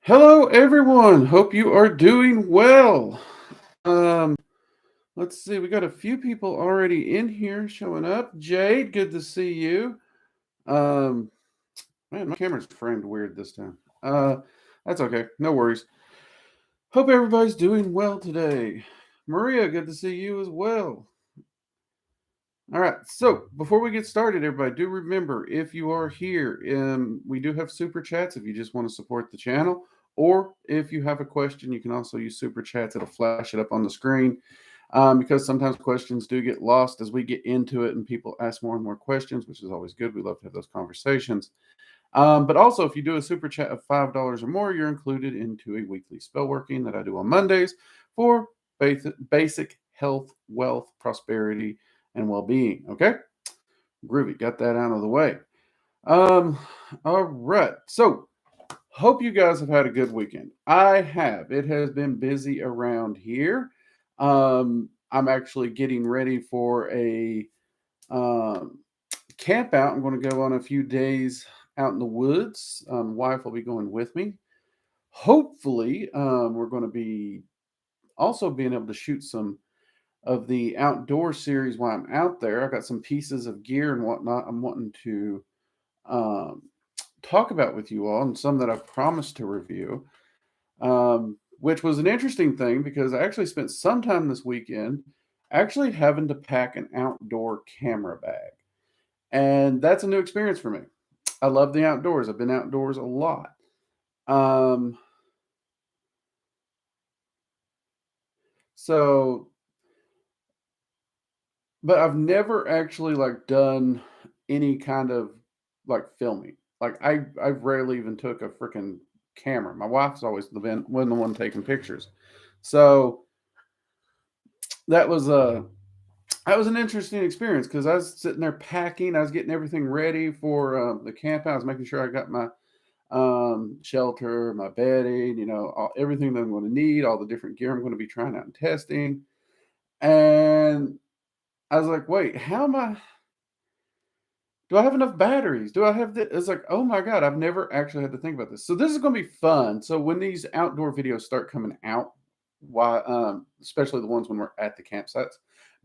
Hello, everyone. Hope you are doing well. Um, let's see. We got a few people already in here showing up. Jade, good to see you. Um, man, my camera's framed weird this time. That's okay. No worries. Hope everybody's doing well today. Maria, good to see you as well. All right. So before we get started, everybody, do remember if you are here, we do have super chats if you just want to support the channel, or if you have a question, you can also use super chats. It'll flash it up on the screen because sometimes questions do get lost as we get into it and people ask more and more questions, which is always good. We love to have those conversations. But also, if you do a super chat of $5 or more, you're included into a weekly spell working that I do on Mondays for basic health, wealth, prosperity, and well-being. Okay, groovy. Got that out of the way. Um, all right. So, hope you guys have had a good weekend. I have. It has been busy around here. I'm actually getting ready for a um, camp out. I'm going to go on a few days out in the woods. Wife will be going with me. Hopefully, we're going to be also being able to shoot some of the outdoor series while I'm out there. I've got some pieces of gear and whatnot I'm wanting to um, talk about with you all, and some that I've promised to review, which was an interesting thing because I actually spent some time this weekend actually having to pack an outdoor camera bag. And that's a new experience for me. I love the outdoors. I've been outdoors a lot. Um, so, but I've never actually like done any kind of like filming. Like I rarely even took a freaking camera. My wife's always the one taking pictures. So that was an interesting experience because I was sitting there packing. I was getting everything ready for the camp. I was making sure I got my shelter, my bedding, everything that I'm going to need, all the different gear I'm going to be trying out and testing. And I was like, wait, how am I? Do I have enough batteries? Do I have this? It's like, oh my God, I've never actually had to think about this. So this is going to be fun. So when these outdoor videos start coming out, why, especially the ones when we're at the campsites,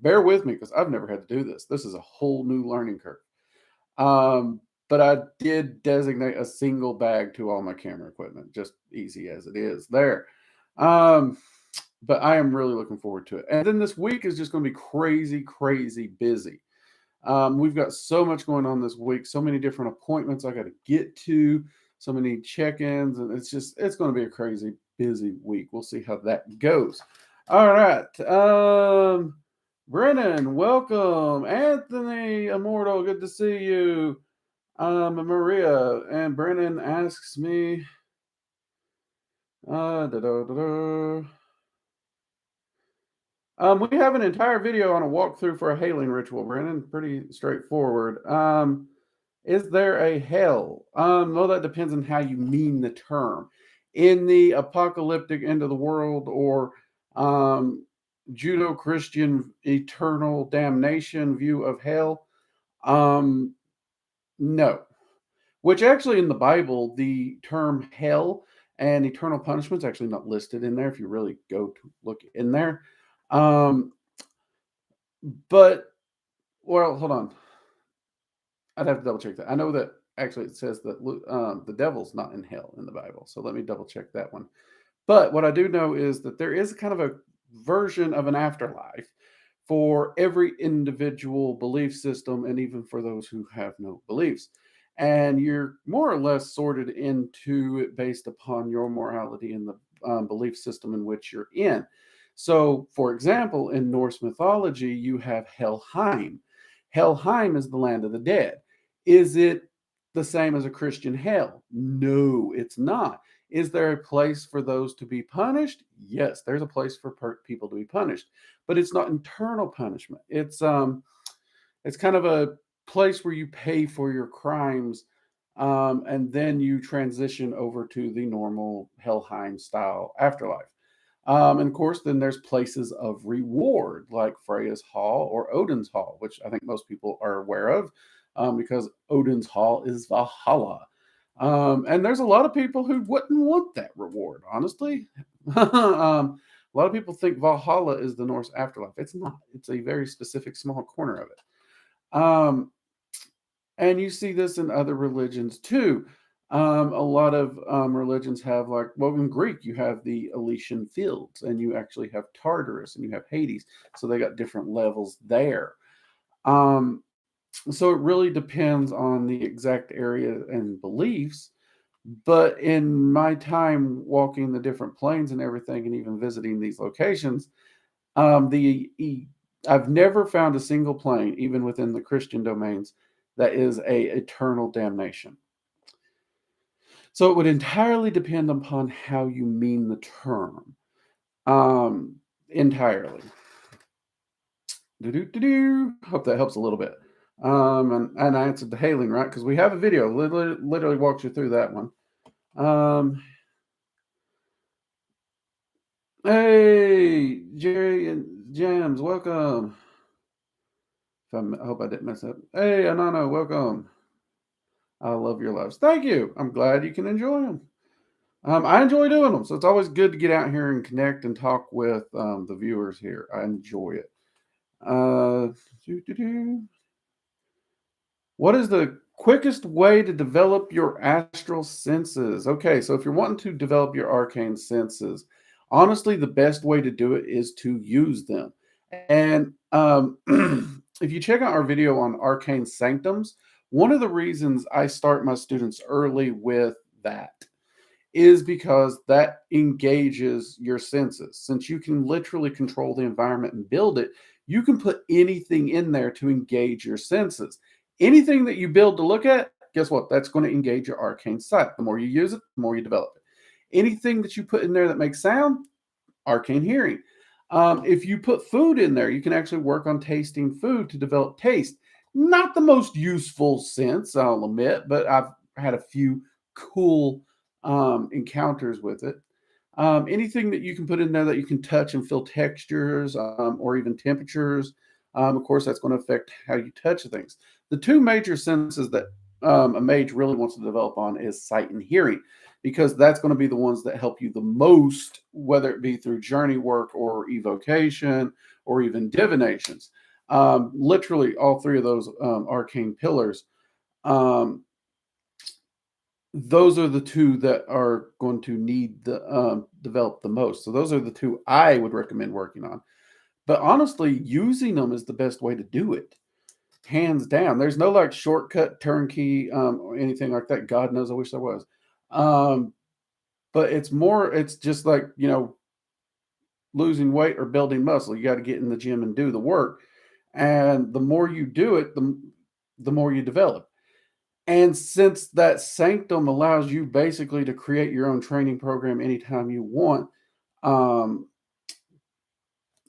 bear with me because I've never had to do this. This is a whole new learning curve. But I did designate a single bag to all my camera equipment, just easy as it is there. Um, but I am really looking forward to it. And then this week is just going to be crazy, crazy busy. We've got so much going on this week, so many different appointments I got to get to, so many check-ins, and it's going to be a crazy busy week. We'll see how that goes. All right. Brennan, welcome. Anthony, Immortal, good to see you. Maria, and Brennan asks me, da, da, da, da. We have an entire video on a walkthrough for a hailing ritual, Brennan. Pretty straightforward. Is there a hell? Well, that depends on how you mean the term. In the apocalyptic end of the world or Judo-Christian eternal damnation view of hell, no. Which actually in the Bible, the term hell and eternal punishment is actually not listed in there if you really go to look in there. Um, but, well, hold on. I'd have to double check that. I know that actually it says that the devil's not in hell in the Bible. So let me double check that one. But what I do know is that there is kind of a version of an afterlife for every individual belief system and even for those who have no beliefs. And you're more or less sorted into it based upon your morality and the belief system in which you're in. So, for example, in Norse mythology, you have Helheim. Helheim is the land of the dead. Is it the same as a Christian hell? No, it's not. Is there a place for those to be punished? Yes, there's a place for people to be punished, but it's not internal punishment. It's kind of a place where you pay for your crimes, and then you transition over to the normal Helheim style afterlife. And of course, then there's places of reward like Freya's Hall or Odin's Hall, which I think most people are aware of because Odin's Hall is Valhalla. And there's a lot of people who wouldn't want that reward, honestly. A lot of people think Valhalla is the Norse afterlife. It's not. It's a very specific small corner of it. And you see this in other religions too. A lot of religions have, like, well, in Greek, you have the Elysian fields, and you actually have Tartarus, and you have Hades. So they got different levels there. Um, so it really depends on the exact area and beliefs. But in my time walking the different planes and everything, and even visiting these locations, I've never found a single plane, even within the Christian domains, that is a eternal damnation. So it would entirely depend upon how you mean the term. Entirely. Hope that helps a little bit. And I answered the hailing right, because we have a video literally walks you through that one. Hey, Jerry and Jams, welcome. I hope I didn't mess up. Hey, Anano, welcome. I love your lives. Thank you. I'm glad you can enjoy them. I enjoy doing them, so it's always good to get out here and connect and talk with the viewers here. I enjoy it. What is the quickest way to develop your astral senses? Okay, so if you're wanting to develop your arcane senses, honestly, the best way to do it is to use them. And if you check out our video on arcane sanctums, one of the reasons I start my students early with that is because that engages your senses. Since you can literally control the environment and build it, you can put anything in there to engage your senses. Anything that you build to look at, guess what? That's going to engage your arcane sight. The more you use it, the more you develop it. Anything that you put in there that makes sound, arcane hearing. If you put food in there, you can actually work on tasting food to develop taste. Not the most useful sense, I'll admit, but I've had a few cool encounters with it. Anything that you can put in there that you can touch and feel textures or even temperatures, of course, that's going to affect how you touch things. The two major senses that a mage really wants to develop on is sight and hearing, because that's going to be the ones that help you the most, whether it be through journey work or evocation or even divinations. Literally, all three of those arcane pillars. Those are the two that are going to need the develop the most. So those are the two I would recommend working on. But honestly, using them is the best way to do it, hands down. There's no like shortcut, turnkey, or anything like that. God knows, I wish there was. But it's just like, losing weight or building muscle. You got to get in the gym and do the work. And the more you do it, the more you develop. And since that sanctum allows you basically to create your own training program anytime you want, um,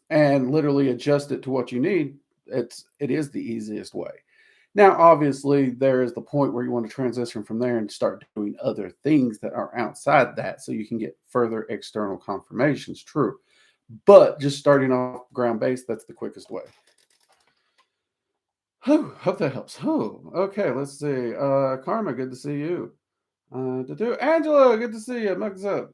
and literally adjust it to what you need, it is the easiest way. Now, obviously, there is the point where you want to transition from there and start doing other things that are outside that, so you can get further external confirmations. True, but just starting off ground base, that's the quickest way. Hope that helps. Okay, let's see. Karma, good to see you. Angela, good to see you. Mugs up.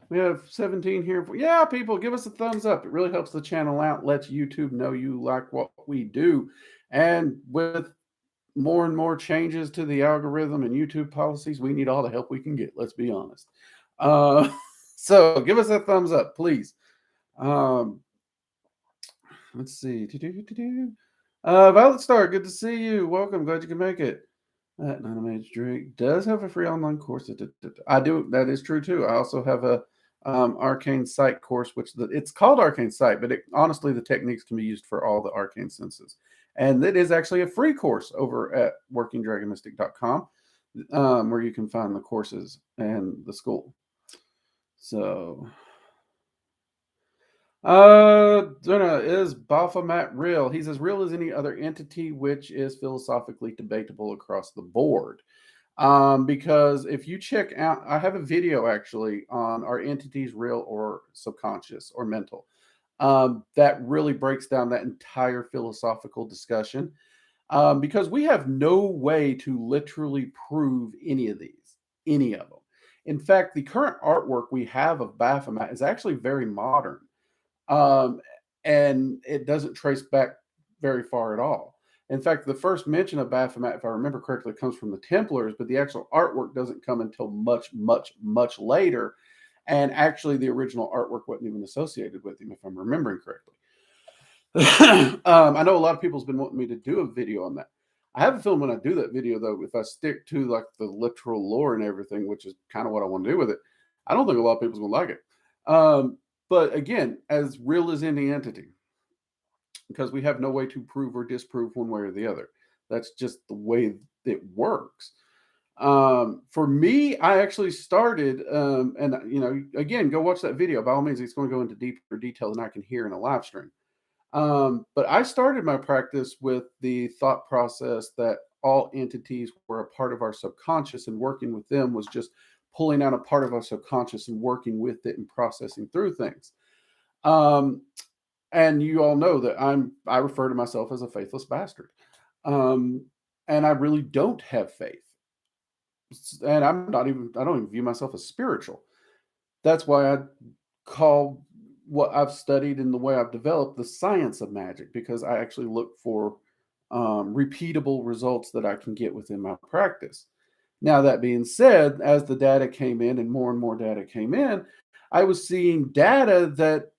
We have 17 here. Yeah, people, give us a thumbs up. It really helps the channel out, lets YouTube know you like what we do. And with more and more changes to the algorithm and YouTube policies, we need all the help we can get. Let's be honest. So give us a thumbs up, please. Let's see. Violet Star, good to see you. Welcome. Glad you can make it. Nanoman's Drake does have a free online course. I do. That is true too. I also have a arcane sight course, which it's called arcane sight, but honestly, the techniques can be used for all the arcane senses. And it is actually a free course over at workingdragonmystic.com, where you can find the courses and the school. So, is Baphomet real? He's as real as any other entity, which is philosophically debatable across the board. Because if you check out, I have a video actually on are entities real or subconscious or mental. That really breaks down that entire philosophical discussion. because we have no way to literally prove any of these, any of them. In fact, the current artwork we have of Baphomet is actually very modern, um, and it doesn't trace back very far at all. In fact, the first mention of Baphomet, if I remember correctly, comes from the Templars, but the actual artwork doesn't come until much, much, much later. And actually, the original artwork wasn't even associated with him, if I'm remembering correctly. I know a lot of people's been wanting me to do a video on that. I have a feeling when I do that video, though, if I stick to like the literal lore and everything, which is kind of what I want to do with it, I don't think a lot of people's gonna like it. But again, as real as any entity, because we have no way to prove or disprove one way or the other. That's just the way it works. For me, I actually started, and again, go watch that video. By all means, it's going to go into deeper detail than I can hear in a live stream. But I started my practice with the thought process that all entities were a part of our subconscious, and working with them was just pulling out a part of our subconscious and working with it and processing through things. Um, and you all know that I refer to myself as a faithless bastard. Um, and I really don't have faith. And I don't even view myself as spiritual. That's why I call what I've studied and the way I've developed the science of magic, because I actually look for repeatable results that I can get within my practice. Now, that being said, as the data came in and more data came in, I was seeing data that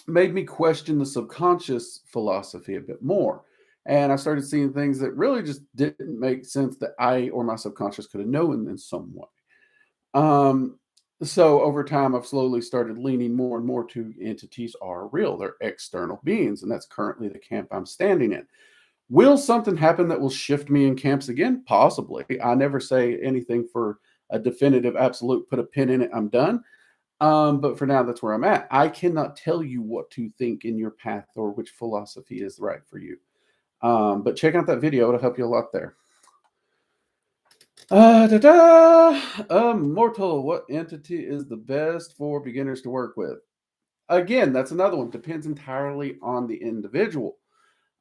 made me question the subconscious philosophy a bit more. And I started seeing things that really just didn't make sense that I or my subconscious could have known in some way. Um, so over time, I've slowly started leaning more and more to entities are real. They're external beings, and that's currently the camp I'm standing in. Will something happen that will shift me in camps again? Possibly. I never say anything for a definitive absolute, put a pin in it, I'm done. But for now, that's where I'm at. I cannot tell you what to think in your path or which philosophy is right for you. But check out that video. It'll help you a lot there. Immortal, what entity is the best for beginners to work with? Again, that's another one. Depends entirely on the individual.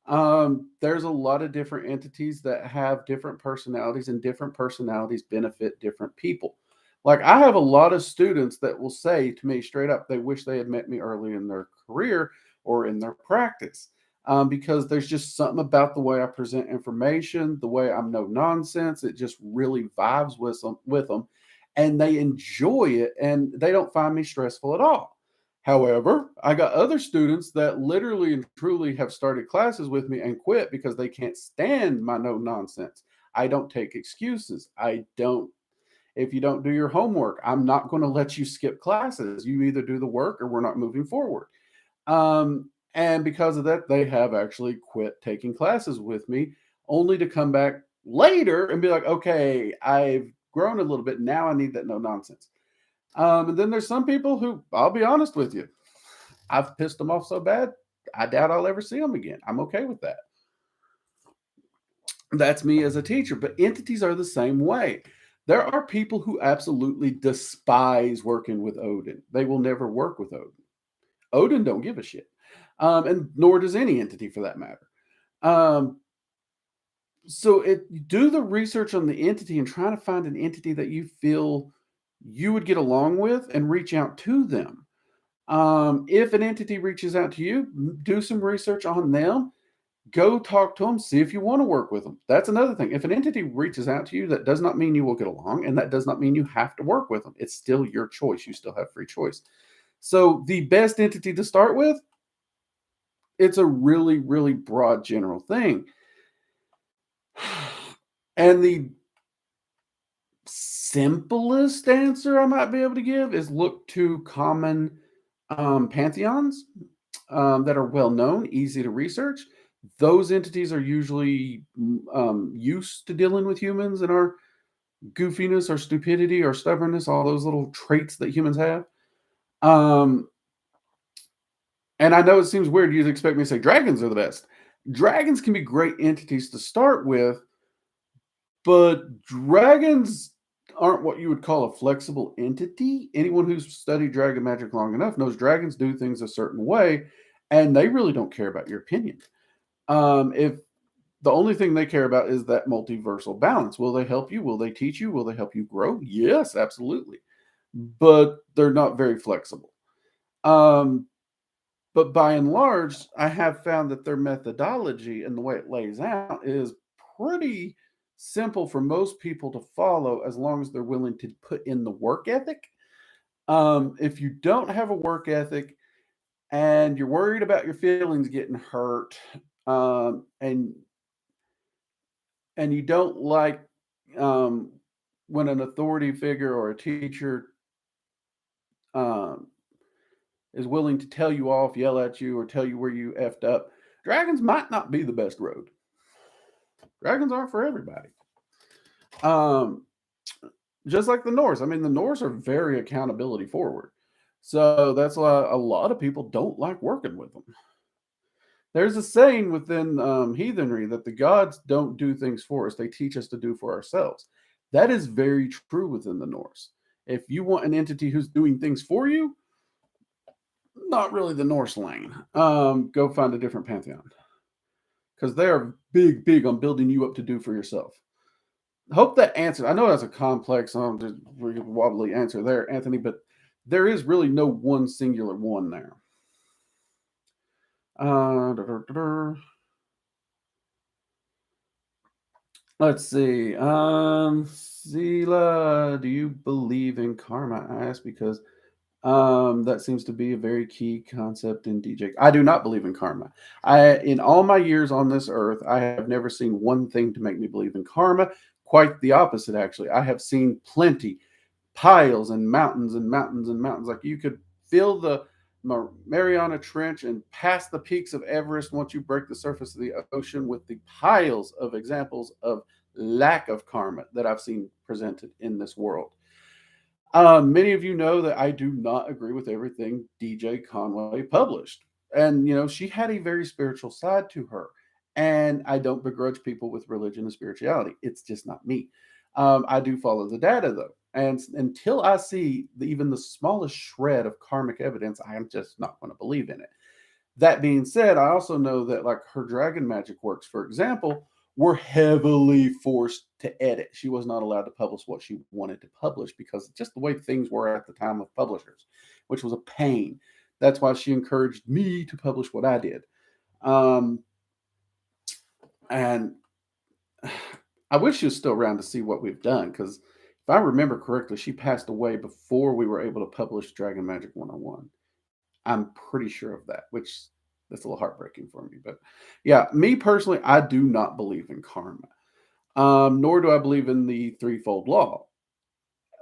There's a lot of different entities that have different personalities, and different personalities benefit different people. Like, I have a lot of students that will say to me straight up, they wish they had met me early in their career or in their practice. Because there's just something about the way I present information, the way I'm no nonsense. It just really vibes with them, and they enjoy it, and they don't find me stressful at all. However, I got other students that literally and truly have started classes with me and quit because they can't stand my no nonsense. I don't take excuses. I don't, if you don't do your homework, I'm not going to let you skip classes. You either do the work or we're not moving forward. And because of that, they have actually quit taking classes with me, only to come back later and be like, okay, I've grown a little bit. Now I need that no nonsense. And then there's some people who, I'll be honest with you, I've pissed them off so bad, I doubt I'll ever see them again. I'm okay with that. That's me as a teacher, but entities are the same way. There are people who absolutely despise working with Odin. They will never work with Odin. Odin don't give a shit, and nor does any entity for that matter. Um, so do the research on the entity and try to find an entity that you feel you would get along with and reach out to them. If an entity reaches out to you, do some research on them. Go talk to them, see if you want to work with them. That's another thing. If an entity reaches out to you, that does not mean you will get along, and that does not mean you have to work with them. It's still your choice. You still have free choice. So the best entity to start with, it's a really, really broad general thing. And the simplest answer I might be able to give is look to common pantheons that are well known, easy to research. Those entities are usually used to dealing with humans and our goofiness, our stupidity, our stubbornness, all those little traits that humans have. Um, and I know it seems weird. You'd expect me to say dragons are the best. Dragons can be great entities to start with, but dragons aren't what you would call a flexible entity. Anyone who's studied dragon magic long enough knows dragons do things a certain way, and they really don't care about your opinion. If the only thing they care about is that multiversal balance. Will they help you? Will they teach you? Will they help you grow? Yes, absolutely. But they're not very flexible. Um, but by and large, I have found that their methodology and the way it lays out is pretty simple for most people to follow as long as they're willing to put in the work ethic. If you don't have a work ethic and you're worried about your feelings getting hurt, um, and and you don't like um, when an authority figure or a teacher um, is willing to tell you off, yell at you, or tell you where you effed up, dragons might not be the best road. Dragons aren't for everybody. Um, just like the Norse. I mean, the Norse are very accountability forward. So that's why a lot of people don't like working with them. There's a saying within heathenry that the gods don't do things for us, they teach us to do for ourselves. That is very true within the Norse. If you want an entity who's doing things for you, not really the Norse lane. Go find a different pantheon because they are big, big on building you up to do for yourself. Hope that answered. I know that's a complex, wobbly answer there, Anthony, but there is really no one singular one there. Let's see. Zila, do you believe in karma? I ask because that seems to be a very key concept in DJ. I do not believe in karma. In all my years on this earth, I have never seen one thing to make me believe in karma. Quite the opposite, actually. I have seen plenty, piles and mountains and mountains and mountains. Like you could feel the Mariana Trench and past the peaks of Everest once you break the surface of the ocean with the piles of examples of lack of karma that I've seen presented in this world. Many of you know that I do not agree with everything DJ Conway published. And, she had a very spiritual side to her. And I don't begrudge people with religion and spirituality. It's just not me. I do follow the data, though. And until I see even the smallest shred of karmic evidence, I am just not going to believe in it. That being said, I also know that, like, her dragon magic works, for example, were heavily forced to edit. She was not allowed to publish what she wanted to publish because just the way things were at the time of publishers, which was a pain. That's why she encouraged me to publish what I did. And I wish she was still around to see what we've done, because if I remember correctly, she passed away before we were able to publish Dragon Magic 101. I'm pretty sure of that, which that's a little heartbreaking for me. But yeah, me personally, I do not believe in karma, nor do I believe in the threefold law.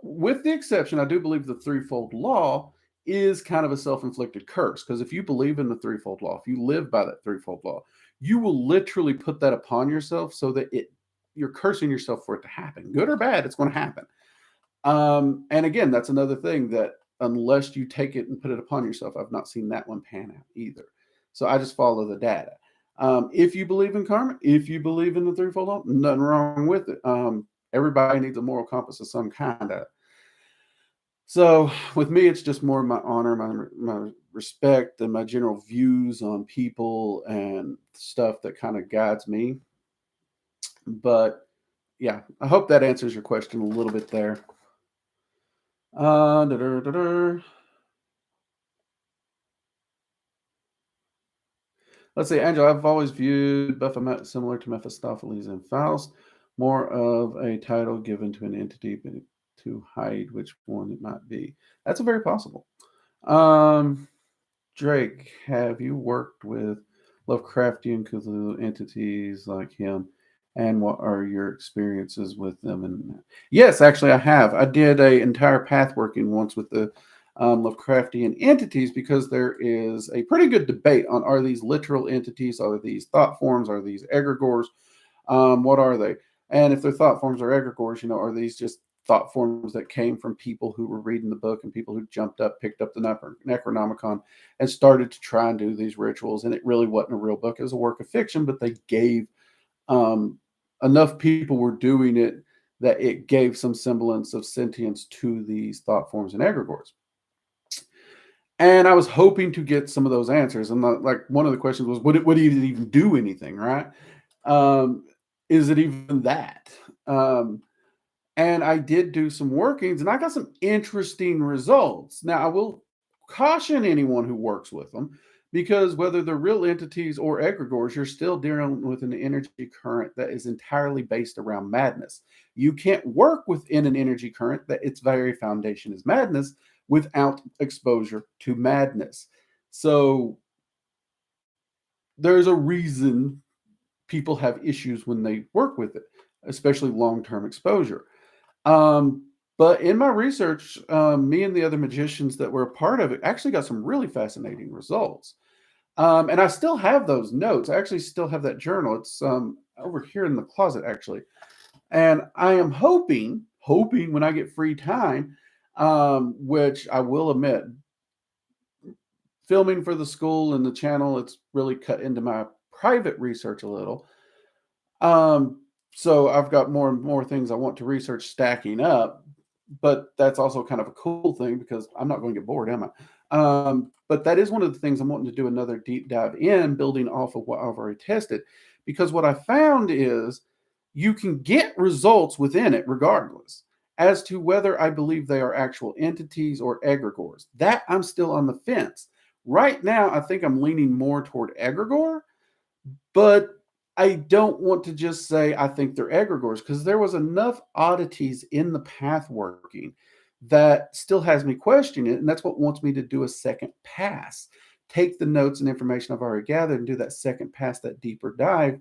With the exception, I do believe the threefold law is kind of a self-inflicted curse, because if you believe in the threefold law, if you live by that threefold law, you will literally put that upon yourself so that you're cursing yourself for it to happen. Good or bad, it's going to happen. And again, that's another thing that unless you take it and put it upon yourself, I've not seen that one pan out either. So I just follow the data. If you believe in karma, if you believe in the threefold law, nothing wrong with it. Everybody needs a moral compass of some kind. So with me, it's just more my honor, my respect, and my general views on people and stuff that kind of guides me. But yeah, I hope that answers your question a little bit there. Let's see, Angela, I've always viewed Baphomet similar to Mephistopheles and Faust, more of a title given to an entity, but to hide which one it might be. That's very possible. Drake, have you worked with Lovecraftian Cthulhu entities like him? And what are your experiences with them? And yes, actually, I have. I did an entire path working once with the Lovecraftian entities, because there is a pretty good debate on, are these literal entities? Are these thought forms? Are these egregores? What are they? And if they're thought forms or egregores, are these just thought forms that came from people who were reading the book and people who jumped up, picked up the Necronomicon and started to try and do these rituals? And it really wasn't a real book. It was a work of fiction, but they gave enough people were doing it that it gave some semblance of sentience to these thought forms and egregores. And I was hoping to get some of those answers. And like one of the questions was, would it even do anything, right? Um, is it even that? Um, and I did do some workings and I got some interesting results. Now, I will caution anyone who works with them because whether they're real entities or egregores, you're still dealing with an energy current that is entirely based around madness. You can't work within an energy current that its very foundation is madness without exposure to madness. So there's a reason people have issues when they work with it, especially long term exposure. Um, but in my research, me and the other magicians that were a part of it actually got some really fascinating results. And I still have those notes. I actually still have that journal. It's over here in the closet, actually. And I am hoping when I get free time, which I will admit, filming for the school and the channel, it's really cut into my private research a little. Um, so I've got more and more things I want to research stacking up, but that's also kind of a cool thing because I'm not going to get bored, am I? But that is one of the things I'm wanting to do another deep dive in, building off of what I've already tested. Because what I found is you can get results within it regardless as to whether I believe they are actual entities or egregores. That I'm still on the fence. Right now, I think I'm leaning more toward egregore, but I don't want to just say I think they're egregores because there was enough oddities in the path working that still has me questioning it. And that's what wants me to do a second pass. Take the notes and information I've already gathered and do that second pass, that deeper dive.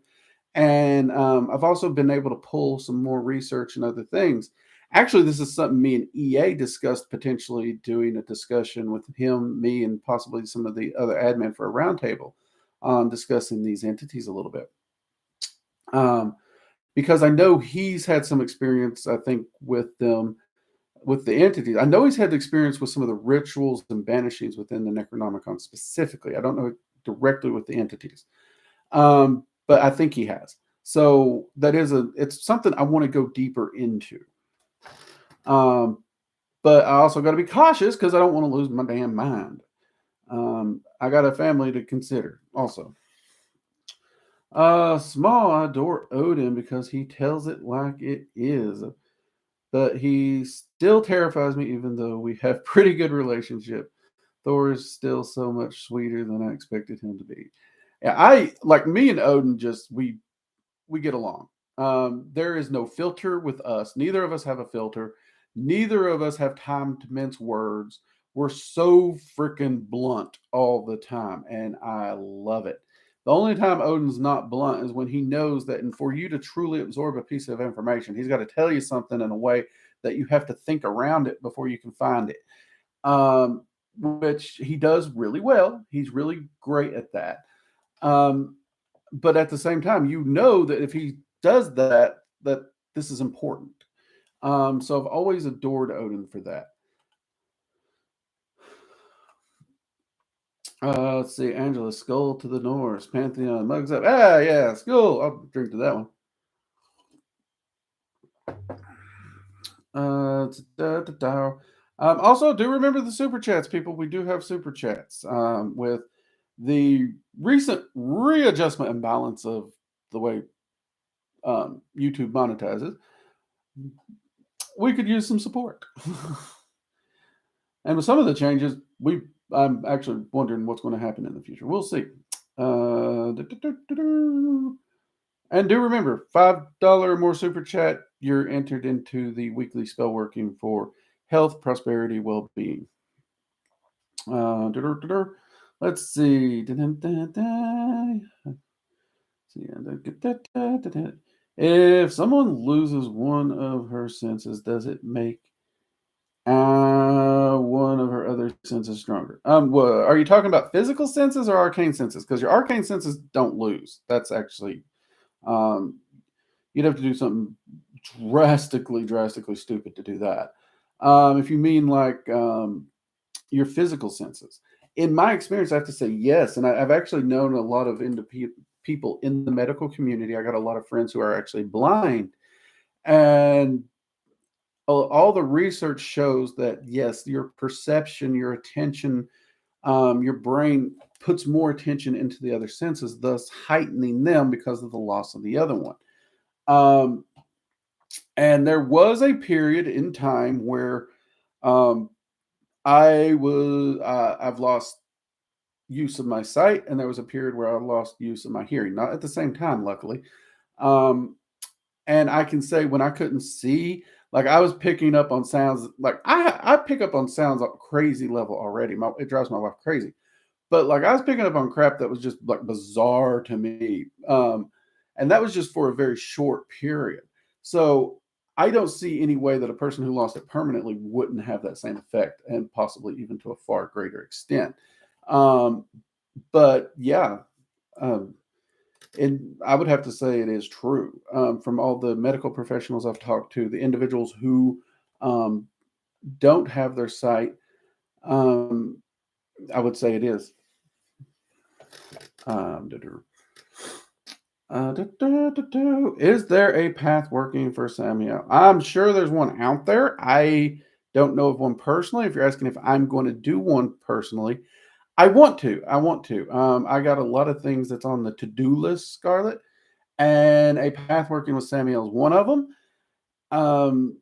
And I've also been able to pull some more research and other things. Actually, this is something me and EA discussed potentially doing a discussion with him, me, and possibly some of the other admin for a roundtable on discussing these entities a little bit. Um, because I know he's had some experience, I think, with them, with the entities. I know he's had experience with some of the rituals and banishings within the Necronomicon specifically. I don't know directly with the entities, but I think he has. So that is it's something I want to go deeper into. But I also got to be cautious because I don't want to lose my damn mind. I got a family to consider also. Small, I adore Odin because he tells it like it is. But he still terrifies me, even though we have pretty good relationship. Thor is still so much sweeter than I expected him to be. Yeah, I like me and Odin. Just we get along. There is no filter with us. Neither of us have a filter. Neither of us have time to mince words. We're so freaking blunt all the time, and I love it. The only time Odin's not blunt is when he knows that, and for you to truly absorb a piece of information, he's got to tell you something in a way that you have to think around it before you can find it. Which he does really well. He's really great at that. Um, but at the same time, you know that if he does that, that this is important. So I've always adored Odin for that. Let's see, Angela, Skull to the Norse, Pantheon, Mugs Up. Ah, yeah, Skull. I'll drink to that one. Also, do remember the super chats, people. We do have super chats with the recent readjustment and balance of the way YouTube monetizes. We could use some support. And with some of the changes, I'm actually wondering what's going to happen in the future. We'll see. And do remember, $5 or more super chat, you're entered into the weekly spell working for health, prosperity, well-being. Let's see. If someone loses one of her senses, does it make one of her other senses stronger? Well, are you talking about physical senses or arcane senses? Because your arcane senses don't lose. That's actually, you'd have to do something drastically stupid to do that. If you mean like your physical senses, in my experience, I have to say yes. And I've actually known a lot of people in the medical community. I got a lot of friends who are actually blind, and all the research shows that yes, your perception, your attention, your brain puts more attention into the other senses, thus heightening them because of the loss of the other one. Um, and there was a period in time where um, I've lost use of my sight, and there was a period where I lost use of my hearing, not at the same time, luckily. Um, and I can say when I couldn't see, like I was picking up on sounds, like I pick up on sounds at a crazy level already. It drives my wife crazy. But like I was picking up on crap that was just like bizarre to me. And that was just for a very short period. So I don't see any way that a person who lost it permanently wouldn't have that same effect, and possibly even to a far greater extent. Um, but yeah, um, and I would have to say it is true. From all the medical professionals I've talked to, the individuals who um, don't have their sight, um, I would say it is. Um, is there a path working for Samuel? I'm sure there's one out there. I don't know of one personally. If you're asking if I'm going to do one personally, I want to. I want to. I got a lot of things that's on the to-do list, Scarlett, and a path working with Samuel is one of them. Um,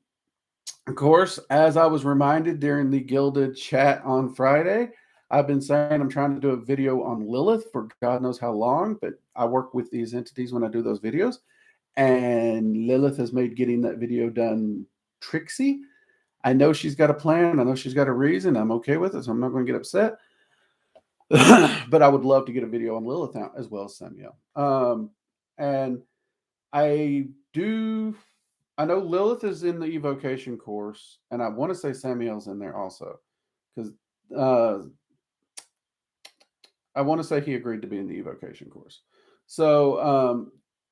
of course, as I was reminded during the Gilded chat on Friday, I've been saying I'm trying to do a video on Lilith for God knows how long, but I work with these entities when I do those videos. And Lilith has made getting that video done tricksy. I know she's got a plan. I know she's got a reason. I'm okay with it, so I'm not going to get upset. But I would love to get a video on Lilith out as well as Samuel. And I do. I know Lilith is in the evocation course, and I want to say Samuel's in there also, because I want to say he agreed to be in the evocation course. So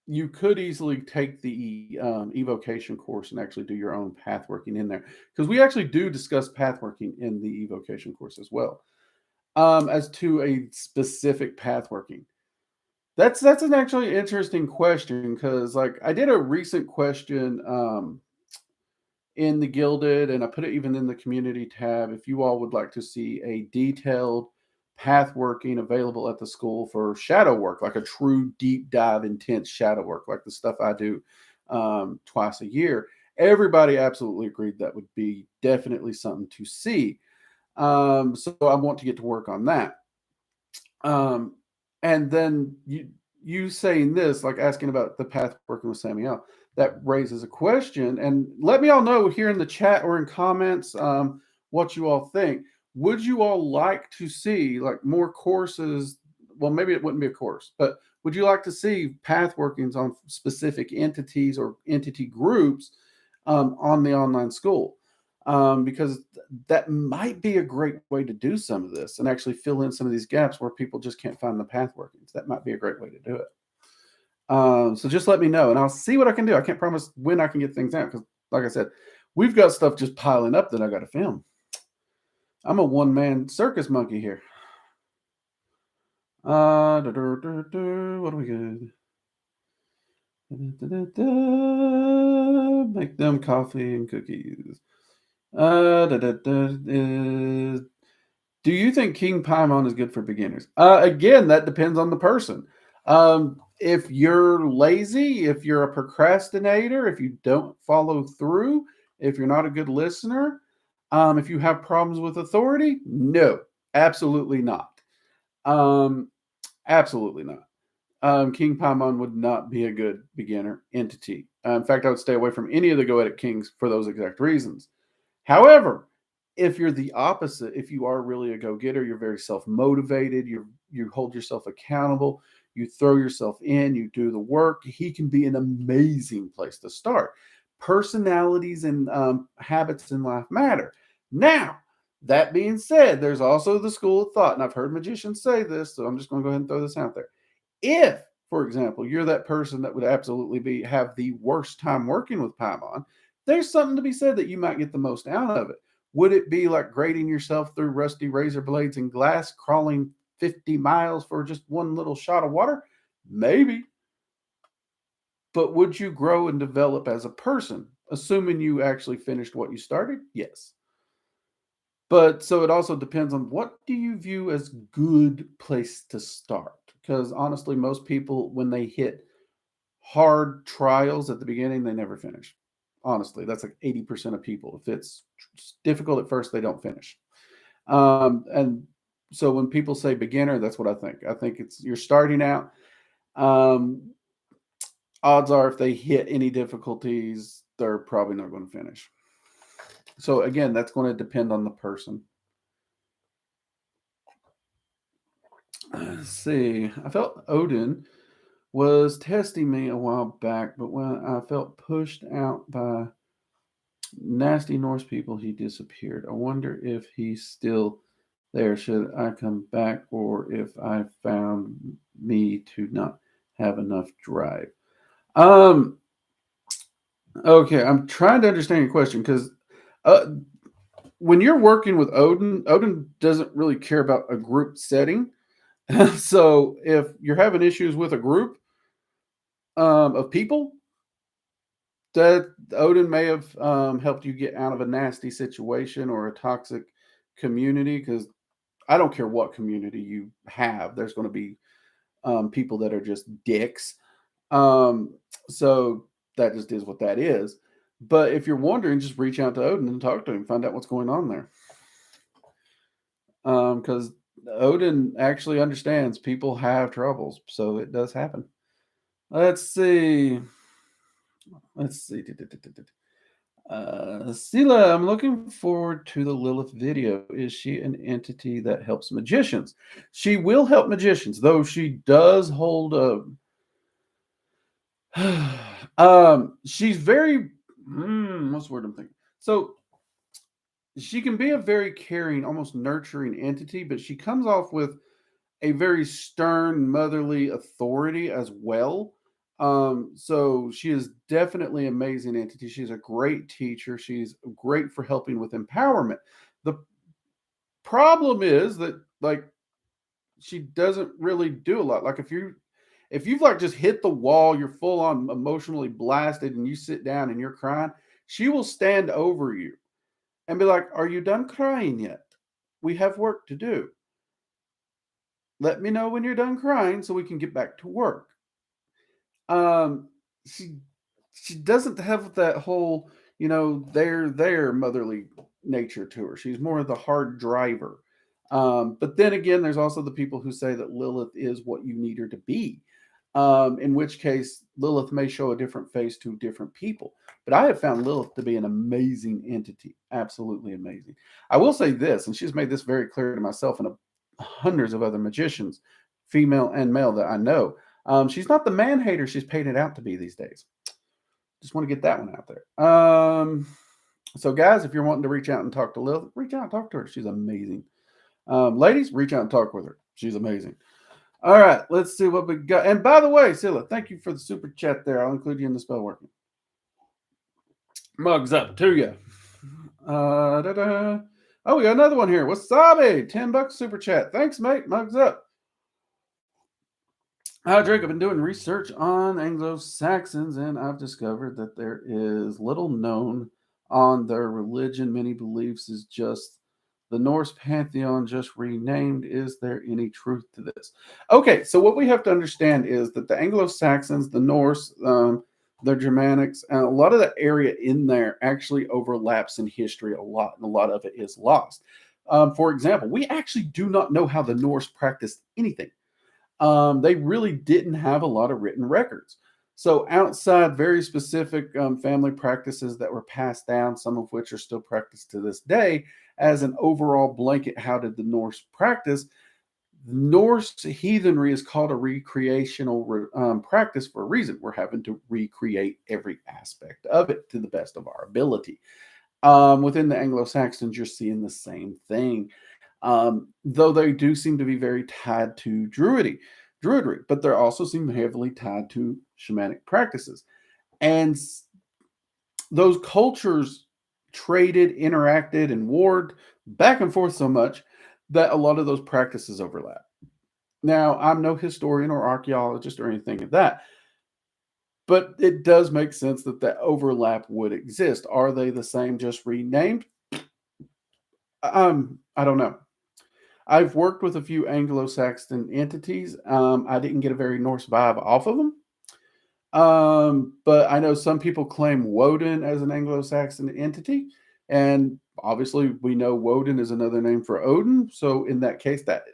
you could easily take the evocation course and actually do your own path working in there, because we actually do discuss path working in the evocation course as well. As to a specific path working, that's an actually interesting question, because like I did a recent question in the Gilded, and I put it even in the community tab. If you all would like to see a detailed path working available at the school for shadow work, like a true deep dive, intense shadow work, like the stuff I do twice a year, everybody absolutely agreed that would be definitely something to see. So I want to get to work on that. And then you saying this, like asking about the path working with Samuel, that raises a question. And let me all know here in the chat or in comments what you all think. Would you all like to see like more courses? Well, maybe it wouldn't be a course, but would you like to see path workings on specific entities or entity groups on the online school? Because that might be a great way to do some of this and actually fill in some of these gaps where people just can't find the path workings. That might be a great way to do it. So just let me know, and I'll see what I can do. I can't promise when I can get things out, because, like I said, we've got stuff just piling up that I got to film. I'm a one-man circus monkey here. What do we get? Make them coffee and cookies. Do you think King Pymon is good for beginners? Again, that depends on the person. If you're lazy, if you're a procrastinator, if you don't follow through, if you're not a good listener, if you have problems with authority, no, absolutely not. Absolutely not. King Pymon would not be a good beginner entity. In fact, I would stay away from any of the Goetic Kings for those exact reasons. However, if you're the opposite, if you are really a go-getter, you're very self-motivated, you hold yourself accountable, you throw yourself in, you do the work, he can be an amazing place to start. Personalities and habits in life matter. Now, that being said, there's also the school of thought, and I've heard magicians say this, so I'm just going to go ahead and throw this out there. If, for example, you're that person that would absolutely have the worst time working with Pymon, there's something to be said that you might get the most out of it. Would it be like grading yourself through rusty razor blades and glass, crawling 50 miles for just one little shot of water? Maybe. But would you grow and develop as a person, assuming you actually finished what you started? Yes. But so it also depends on what do you view as good place to start? Because honestly, most people, when they hit hard trials at the beginning, they never finish. Honestly, that's like 80% of people. If it's difficult at first, they don't finish. And so when people say beginner, that's what I think. I think it's you're starting out. Um, Odds are if they hit any difficulties, they're probably not going to finish. So again, that's going to depend on the person. Let's see. I felt Odin was testing me a while back, but when I felt pushed out by nasty Norse people, he disappeared. I wonder if he's still there. Should I come back, or if I found me to not have enough drive? Um. Okay, I'm trying to understand your question because uh, when you're working with Odin, Odin doesn't really care about a group setting. So if you're having issues with a group of people, that Odin may have helped you get out of a nasty situation or a toxic community. Because I don't care what community you have, there's going to be people that are just dicks. Um, so that just is what that is. But if you're wondering, just reach out to Odin and talk to him, find out what's going on there. Because Odin actually understands people have troubles, so it does happen. Let's see. Let's see. Sela, I'm looking forward to the Lilith video. Is she an entity that helps magicians? She will help magicians, though she does hold a. She's very. What's the word I'm thinking? So she can be a very caring, almost nurturing entity, but she comes off with a very stern, motherly authority as well. So she is definitely an amazing entity. She's a great teacher. She's great for helping with empowerment. The problem is that like she doesn't really do a lot. Like if you've like just hit the wall, you're full on emotionally blasted, and you sit down and you're crying, she will stand over you and be like, "Are you done crying yet? We have work to do. Let me know when you're done crying so we can get back to work." Um, she she doesn't have that whole, there motherly nature to her. She's more of the hard driver. But then again, there's also the people who say that Lilith is what you need her to be. In which case, Lilith may show a different face to different people. But I have found Lilith to be an amazing entity, absolutely amazing. I will say this, and she's made this very clear to myself and hundreds of other magicians, female and male, that I know. She's not the man hater she's painted out to be these days. Just want to get that one out there. So, guys, if you're wanting to reach out and talk to Lilith, reach out and talk to her. She's amazing. Ladies, reach out and talk with her. She's amazing. All right, let's see what we got. And by the way, Scylla, thank you for the super chat there. I'll include you in the spell working. Mugs up to you. Oh, we got another one here. Wasabi, $10 super chat. Thanks, mate. Mugs up. Drake, I've been doing research on Anglo-Saxons, and I've discovered that there is little known on their religion. Many beliefs is just the Norse pantheon just renamed. Is there any truth to this? Okay, so what we have to understand is that the Anglo-Saxons, the Norse, the Germanics, and a lot of the area in there actually overlaps in history a lot, and a lot of it is lost. For example, we actually do not know how the Norse practiced anything. They really didn't have a lot of written records. So, outside very specific family practices that were passed down, some of which are still practiced to this day, as an overall blanket, how did the Norse practice? Norse heathenry is called a recreational practice for a reason. We're having to recreate every aspect of it to the best of our ability. Within the Anglo-Saxons, you're seeing the same thing. Though they do seem to be very tied to druidry, but they're also seem heavily tied to shamanic practices. And those cultures traded, interacted, and warred back and forth so much that a lot of those practices overlap. Now, I'm no historian or archaeologist or anything of that, but it does make sense that that overlap would exist. Are they the same, just renamed? I don't know. I've worked with a few Anglo-Saxon entities. I didn't get a very Norse vibe off of them. But I know some people claim Woden as an Anglo-Saxon entity, and obviously we know Woden is another name for Odin. So in that case, that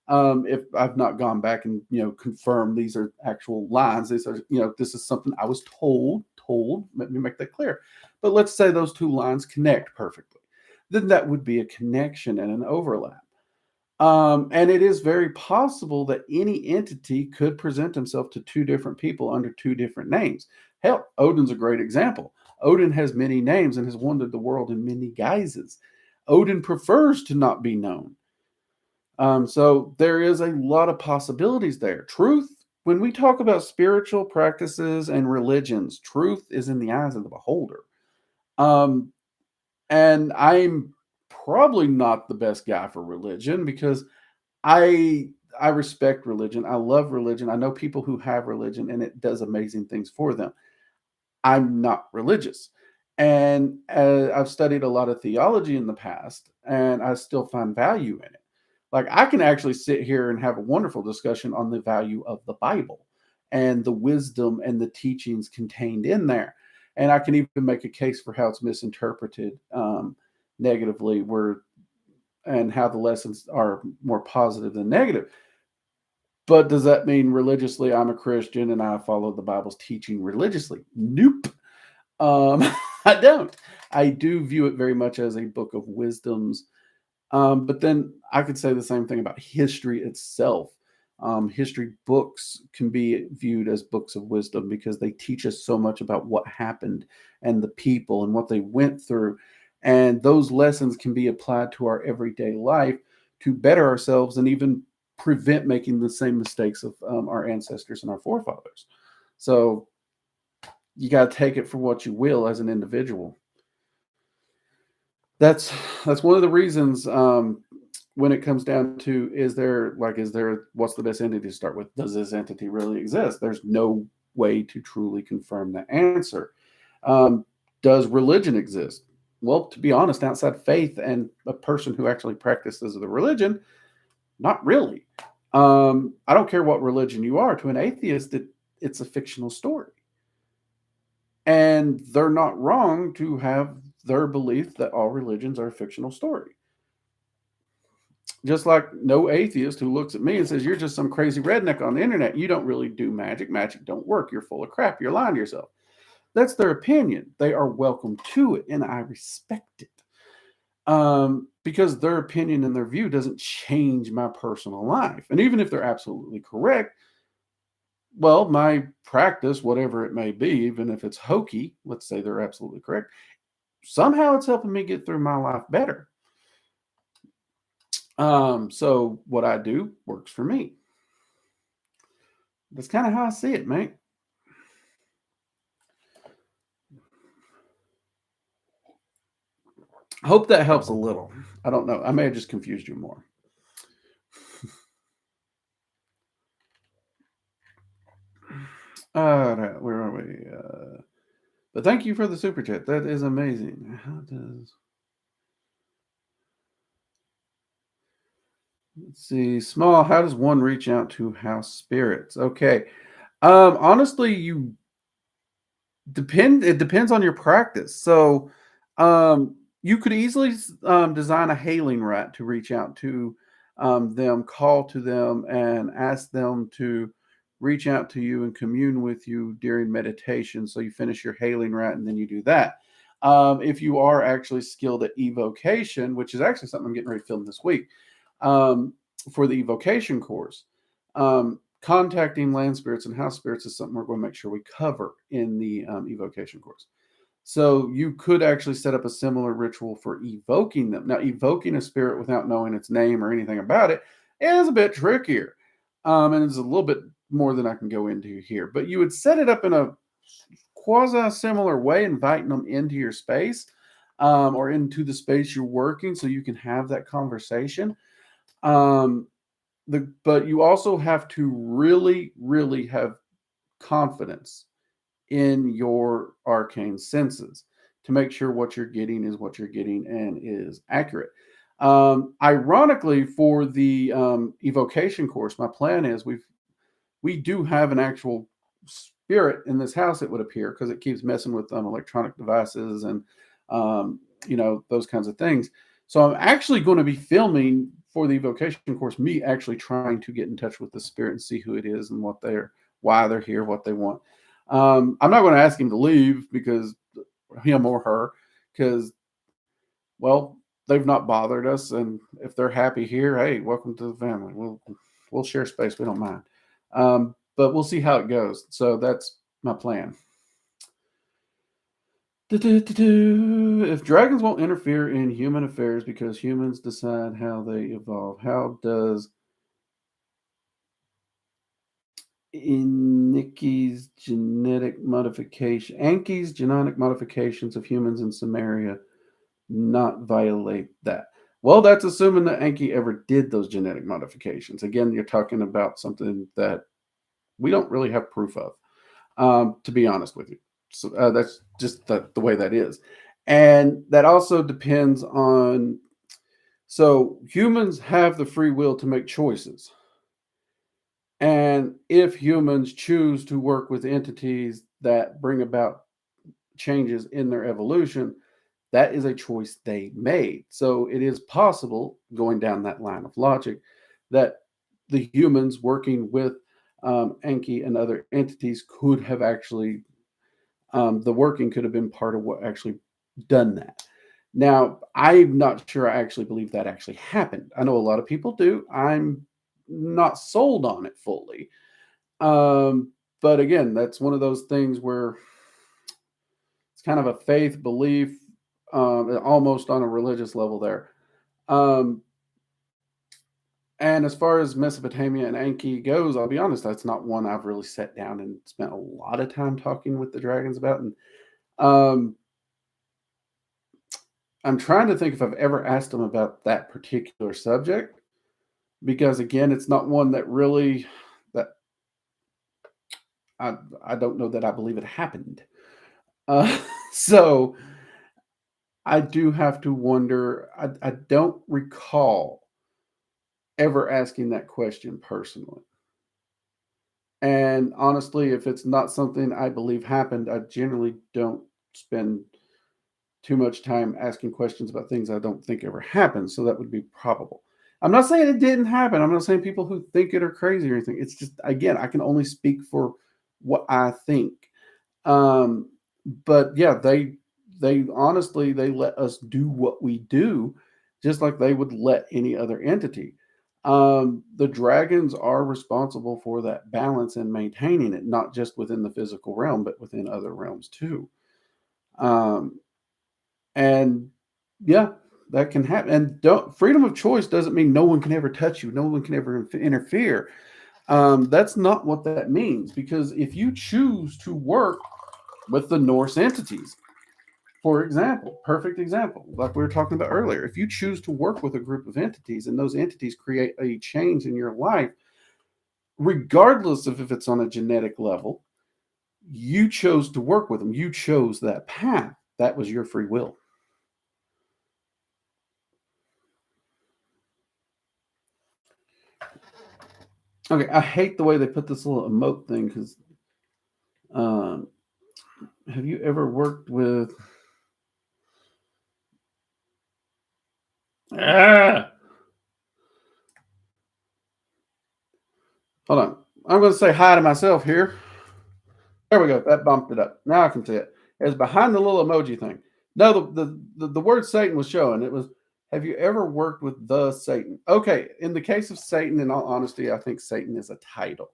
if I've not gone back and confirmed these are actual lines, these are this is something I was told. Let me make that clear. But let's say those two lines connect perfectly, then that would be a connection and an overlap. And it is very possible that any entity could present himself to two different people under two different names. Hell, Odin's a great example. Odin has many names and has wandered the world in many guises. Odin prefers to not be known. So there is a lot of possibilities there. Truth, when we talk about spiritual practices and religions, truth is in the eyes of the beholder. Um, and I'm probably not the best guy for religion because I I respect religion. I love religion. I know people who have religion and it does amazing things for them. I'm not religious. And I've studied a lot of theology in the past and I still find value in it. Like I can actually sit here and have a wonderful discussion on the value of the Bible and the wisdom and the teachings contained in there. And I can even make a case for how it's misinterpreted negatively, where and how the lessons are more positive than negative. But does that mean religiously I'm a Christian and I follow the Bible's teaching religiously? Nope. Um, I don't. I do view it very much as a book of wisdoms. But then I could say the same thing about history itself. History books can be viewed as books of wisdom because they teach us so much about what happened and the people and what they went through. And those lessons can be applied to our everyday life to better ourselves and even prevent making the same mistakes of our ancestors and our forefathers. So you got to take it for what you will as an individual. That's that's one of the reasons when it comes down to is there what's the best entity to start with? Does this entity really exist? There's no way to truly confirm the answer. Um, does religion exist? Well, to be honest, outside faith and a person who actually practices the religion, not really. I don't care what religion you are. To an atheist, it's a fictional story. And they're not wrong to have their belief that all religions are a fictional story. Just like no atheist who looks at me and says, "You're just some crazy redneck on the internet. You don't really do magic. Magic don't work. You're full of crap. You're lying to yourself." That's their opinion. They are welcome to it, and I respect it. Because their opinion and their view doesn't change my personal life. And even if they're absolutely correct, well, my practice, whatever it may be, even if it's hokey, let's say they're absolutely correct, somehow it's helping me get through my life better. So what I do works for me. That's kind of how I see it, mate. I hope that helps a little. I don't know. I may have just confused you more. All right, where are we? But thank you for the super chat. That is amazing. Let's see. Small, how does one reach out to house spirits? Okay. Honestly, it depends on your practice. So, you could easily design a hailing rat to reach out to them, call to them, and ask them to reach out to you and commune with you during meditation. So you finish your hailing rat and then you do that. If you are actually skilled at evocation, which is actually something I'm getting ready to film this week um, for the evocation course, contacting land spirits and house spirits is something we're going to make sure we cover in the evocation course. So you could actually set up a similar ritual for evoking them. Now, evoking a spirit without knowing its name or anything about it is a bit trickier. And it's a little bit more than I can go into here. But you would set it up in a quasi-similar way, inviting them into your space or into the space you're working so you can have that conversation. Um, but you also have to really, really have confidence in your arcane senses to make sure what you're getting is what you're getting and is accurate. Ironically, for the evocation course, my plan is we do have an actual spirit in this house, it would appear, because it keeps messing with electronic devices and those kinds of things. So I'm actually going to be filming for the evocation course, me actually trying to get in touch with the spirit and see who it is and why they're here, what they want. I'm not going to ask him to leave, because him or her, because, well, they've not bothered us, and if they're happy here, hey, welcome to the family. We'll share space. We don't mind. But we'll see how it goes. So that's my plan. If dragons won't interfere in human affairs because humans decide how they evolve, how does Anki's genetic modifications of humans in Samaria not violate that? Well, that's assuming that Anki ever did those genetic modifications. Again, you're talking about something that we don't really have proof of, to be honest with you. So that's just the way that is. And that also depends on, so humans have the free will to make choices. And if humans choose to work with entities that bring about changes in their evolution, that is a choice they made. So it is possible, going down that line of logic, that the humans working with Enki and other entities could have actually, the working could have been part of what actually done that. Now, I'm not sure I actually believe that actually happened. I know a lot of people do. I'm not sold on it fully. But again, that's one of those things where it's kind of a faith belief, almost on a religious level there. Um, and as far as Mesopotamia and Enki goes, I'll be honest, that's not one I've really sat down and spent a lot of time talking with the dragons about. And um, I'm trying to think if I've ever asked them about that particular subject, because again, it's not one that really that I don't know that I believe it happened. Uh, so I do have to wonder. I don't recall ever asking that question personally. And honestly, if it's not something I believe happened, I generally don't spend too much time asking questions about things I don't think ever happened. So that would be probable. I'm not saying it didn't happen. I'm not saying people who think it are crazy or anything. It's just, again, I can only speak for what I think. Um, but yeah, they honestly they let us do what we do, just like they would let any other entity. The dragons are responsible for that balance and maintaining it, not just within the physical realm, but within other realms too. Um, and yeah, that can happen. And don't freedom of choice doesn't mean no one can ever touch you, no one can ever interfere. That's not what that means, because if you choose to work with the Norse entities, for example, perfect example, like we were talking about earlier, if you choose to work with a group of entities and those entities create a change in your life, regardless of if it's on a genetic level, you chose to work with them. You chose that path. That was your free will. Okay, I hate the way they put this little emote thing, because um, have you ever worked with? Ah! Hold on. I'm going to say hi to myself here. There we go. That bumped it up. Now I can see it. It's behind the little emoji thing. No, the word Satan was showing. It was, have you ever worked with the Satan? Okay, in the case of Satan, in all honesty, I think Satan is a title.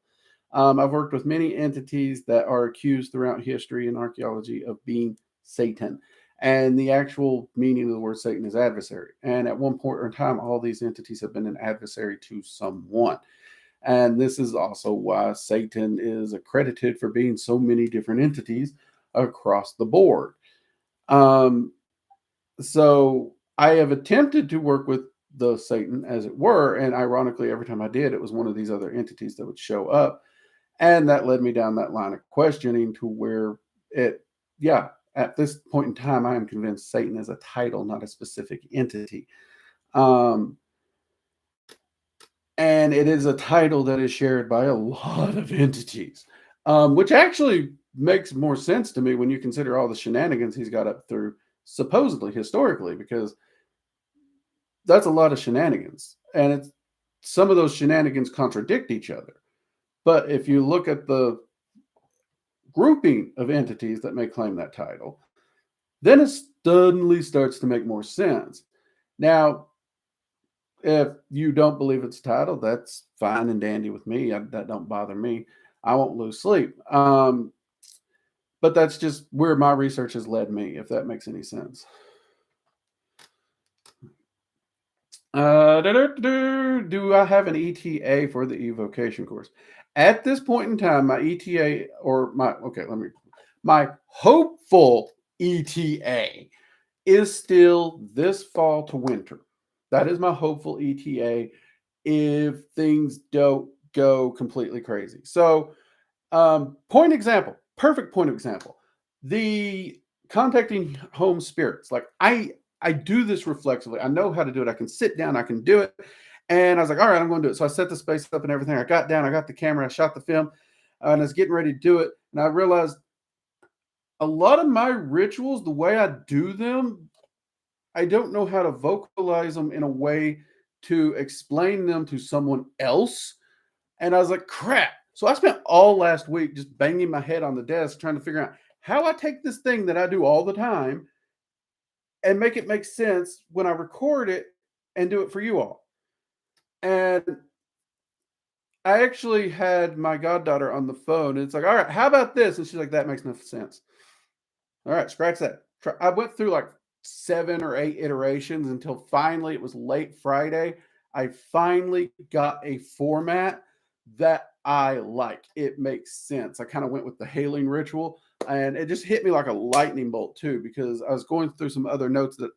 I've worked with many entities that are accused throughout history and archaeology of being Satan. And the actual meaning of the word Satan is adversary. And at one point in time, all these entities have been an adversary to someone. And this is also why Satan is accredited for being so many different entities across the board. Um, so I have attempted to work with the Satan, as it were. And ironically, every time I did, it was one of these other entities that would show up. And that led me down that line of questioning to where yeah, at this point in time, I am convinced Satan is a title, not a specific entity. Um, and it is a title that is shared by a lot of entities, which actually makes more sense to me when you consider all the shenanigans he's got up through, supposedly historically, because that's a lot of shenanigans, and it's some of those shenanigans contradict each other. But if you look at the grouping of entities that may claim that title, then it suddenly starts to make more sense. Now, if you don't believe it's a title, that's fine and dandy with me. That don't bother me. I won't lose sleep. But that's just where my research has led me, if that makes any sense. Do I have an ETA for the evocation course? At this point in time, my ETA my hopeful ETA is still this fall to winter. That is my hopeful ETA if things don't go completely crazy. So, perfect point of example. The contacting home spirits. Like I do this reflexively. I know how to do it. I can sit down, I can do it. And I was like, all right, I'm going to do it. So I set the space up and everything. I got down, I got the camera, I shot the film, and I was getting ready to do it. And I realized a lot of my rituals, the way I do them, I don't know how to vocalize them in a way to explain them to someone else. And I was like, crap. So I spent all last week just banging my head on the desk trying to figure out how I take this thing that I do all the time and make it make sense when I record it and do it for you all. And I actually had my goddaughter on the phone. And it's like, all right, how about this? And she's like, that makes no sense. All right, scratch that. I went through like 7 or 8 iterations until finally it was late Friday. I finally got a format that I like. It makes sense. I kind of went with the hailing ritual, and it just hit me like a lightning bolt too, because I was going through some other notes that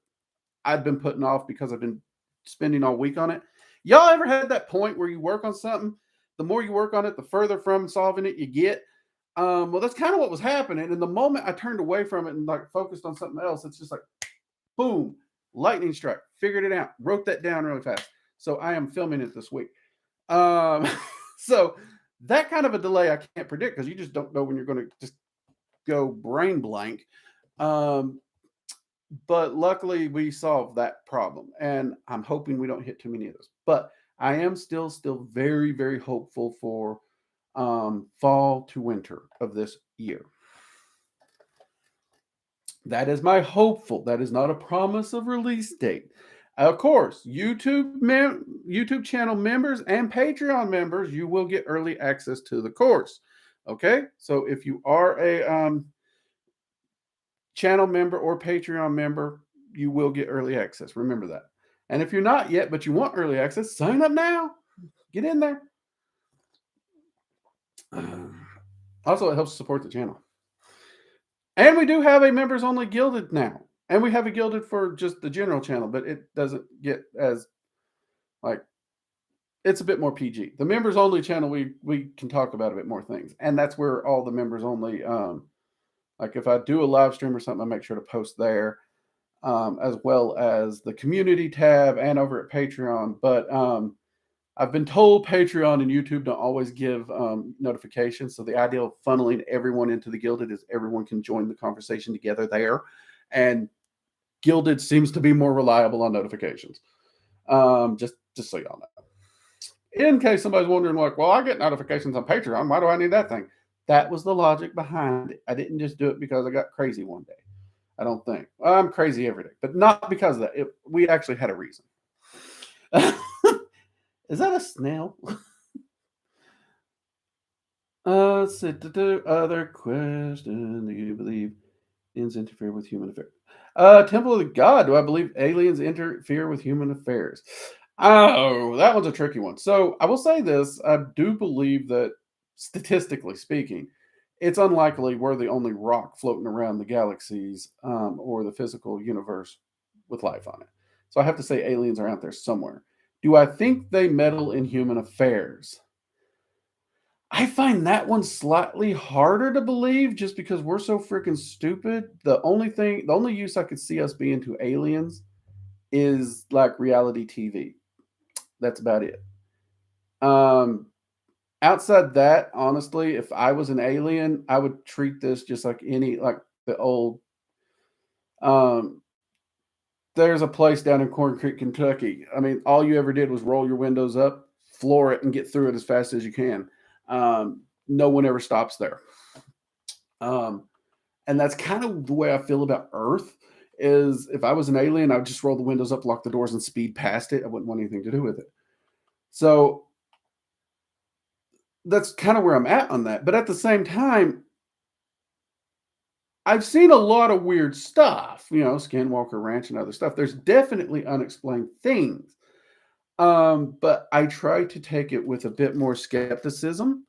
I'd been putting off because I've been spending all week on it. Y'all ever had that point where you work on something? The more you work on it, the further from solving it you get. Well, that's kind of what was happening. And the moment I turned away from it and like focused on something else, it's just like, boom, lightning strike. Figured it out. Wrote that down really fast. So I am filming it this week. So that kind of a delay I can't predict because you just don't know when you're going to just go brain blank. But luckily we solved that problem, and I'm hoping we don't hit too many of those. But I am still very, very hopeful for fall to winter of this year. That is my hopeful. That is not a promise of release date. Of course, YouTube channel members and Patreon members, you will get early access to the course. Okay, so if you are a channel member or Patreon member, you will get early access. Remember that. And if you're not yet, but you want early access, sign up now. Get in there. Also, it helps support the channel. And we do have a members only gilded now. And we have a gilded for just the general channel, but it doesn't get as like it's a bit more PG. The members only channel we can talk about a bit more things. And that's where all the members only like if I do a live stream or something, I make sure to post there. As well as the community tab and over at Patreon. But I've been told Patreon and YouTube don't always give notifications. So the idea of funneling everyone into the Gilded is everyone can join the conversation together there. And Gilded seems to be more reliable on notifications. Just so y'all know. In case somebody's wondering, like, well, I get notifications on Patreon. Why do I need that thing? That was the logic behind it. I didn't just do it because I got crazy one day. I don't think. I'm crazy every day, but not because of that. We actually had a reason. Is that a snail? Let's see. Other question. Do you believe aliens interfere with human affairs? Temple of the God. Do I believe aliens interfere with human affairs? Oh, that one's a tricky one. So I will say this. I do believe that, statistically speaking, it's unlikely we're the only rock floating around the galaxies or the physical universe with life on it. So I have to say aliens are out there somewhere. Do I think they meddle in human affairs? I find that one slightly harder to believe just because we're so freaking stupid. The only use I could see us being to aliens is like reality TV. That's about it. Um, Outside that, honestly, if I was an alien, I would treat this just like like the old. Um, there's a place down in Corn Creek, Kentucky. I mean, all you ever did was roll your windows up, floor it, and get through it as fast as you can. No one ever stops there. Um, and that's kind of the way I feel about Earth. Is if I was an alien, I would just roll the windows up, lock the doors, and speed past it. I wouldn't want anything to do with it. So that's kind of where I'm at on that. But at the same time, I've seen a lot of weird stuff, Skinwalker Ranch and other stuff. There's definitely unexplained things. But I try to take it with a bit more skepticism.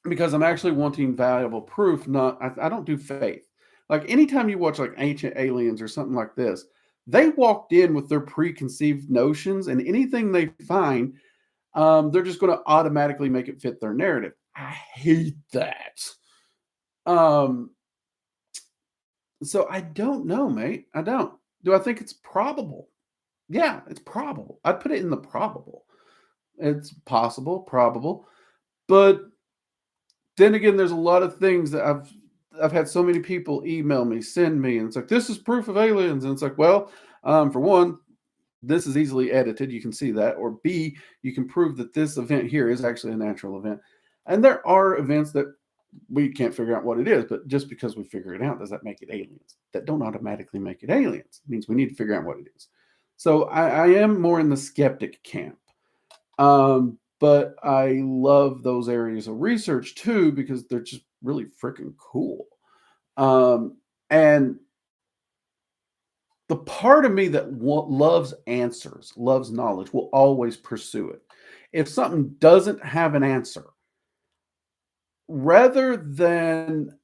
Because I'm actually wanting valuable proof, I don't do faith. Like anytime you watch like Ancient Aliens or something like this, they walked in with their preconceived notions, and anything they find, they're just going to automatically make it fit their narrative. I hate that. So I don't know, mate. I don't. Do I think it's probable? Yeah, it's probable. I'd put it in the probable. It's possible, probable. But then again, there's a lot of things that I've had so many people email me, send me, and it's like, this is proof of aliens. And it's like, well, for one, this is easily edited. You can see that. Or B, you can prove that this event here is actually a natural event. And there are events that we can't figure out what it is, but just because we figure it out, does that make it aliens? That don't automatically make it aliens. It means we need to figure out what it is. So I am more in the skeptic camp. But I love those areas of research too, because they're just really freaking cool. And the part of me that loves answers, loves knowledge, will always pursue it. If something doesn't have an answer, rather than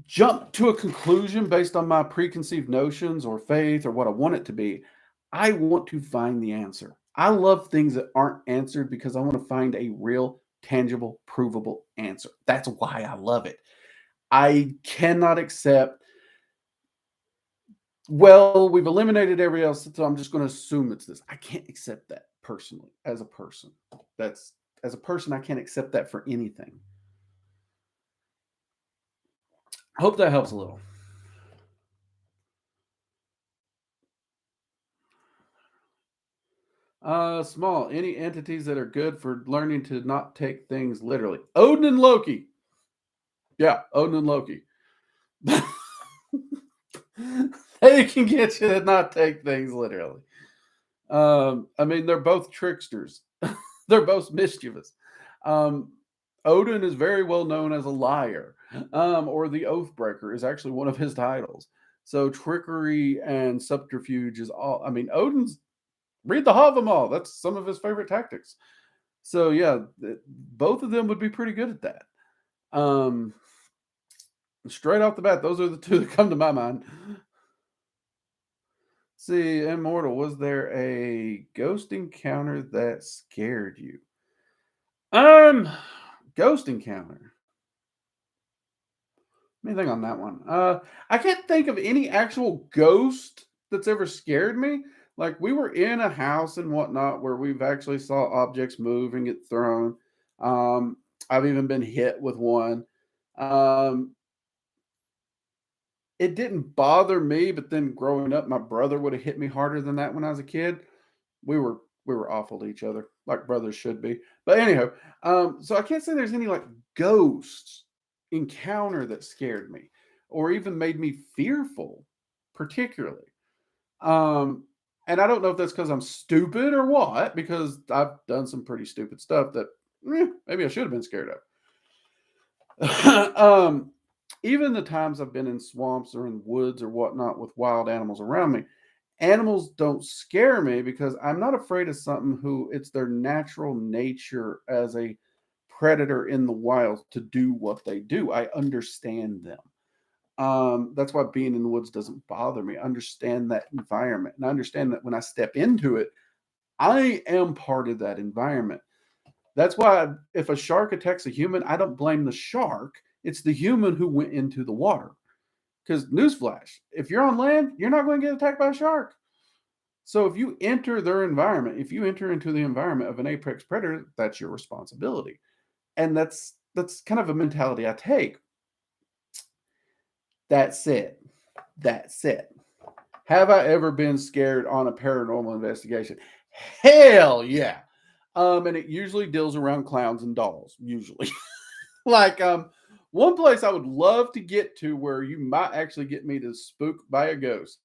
jump to a conclusion based on my preconceived notions or faith or what I want it to be, I want to find the answer. I love things that aren't answered because I want to find a real, tangible, provable answer. That's why I love it. I cannot accept, well, we've eliminated everybody else, so I'm just going to assume it's this. I can't accept that personally as a person. As a person, I can't accept that for anything. I hope that helps a little. Small. Any entities that are good for learning to not take things literally. Odin and Loki. Yeah, Odin and Loki. They can get you to not take things literally. I mean, they're both tricksters. They're both mischievous. Odin is very well known as a liar, or the Oathbreaker is actually one of his titles. So trickery and subterfuge is all. I mean, Odin's read the Havamal. That's some of his favorite tactics. So yeah, both of them would be pretty good at that. Straight off the bat, those are the two that come to my mind. See, Immortal, was there a ghost encounter that scared you? Ghost encounter. Let me think on that one. I can't think of any actual ghost that's ever scared me. Like we were in a house and whatnot where we've actually saw objects move and get thrown. I've even been hit with one. It didn't bother me, but then growing up, my brother would have hit me harder than that when I was a kid. We were awful to each other, like brothers should be. But anyhow, so I can't say there's any like ghosts encounter that scared me or even made me fearful, particularly. And I don't know if that's because I'm stupid or what, because I've done some pretty stupid stuff that maybe I should have been scared of. Even the times I've been in swamps or in woods or whatnot with wild animals around me, animals don't scare me because I'm not afraid of something who it's their natural nature as a predator in the wild to do what they do. I understand them. That's why being in the woods doesn't bother me. I understand that environment. And I understand that when I step into it, I am part of that environment. That's why if a shark attacks a human, I don't blame the shark. It's the human who went into the water. Because newsflash, if you're on land, you're not going to get attacked by a shark. So if you enter their environment, if you enter into the environment of an apex predator, that's your responsibility. And that's kind of a mentality I take. That said, have I ever been scared on a paranormal investigation? Hell yeah. And it usually deals around clowns and dolls, usually. Like, one place I would love to get to where you might actually get me to spooked by a ghost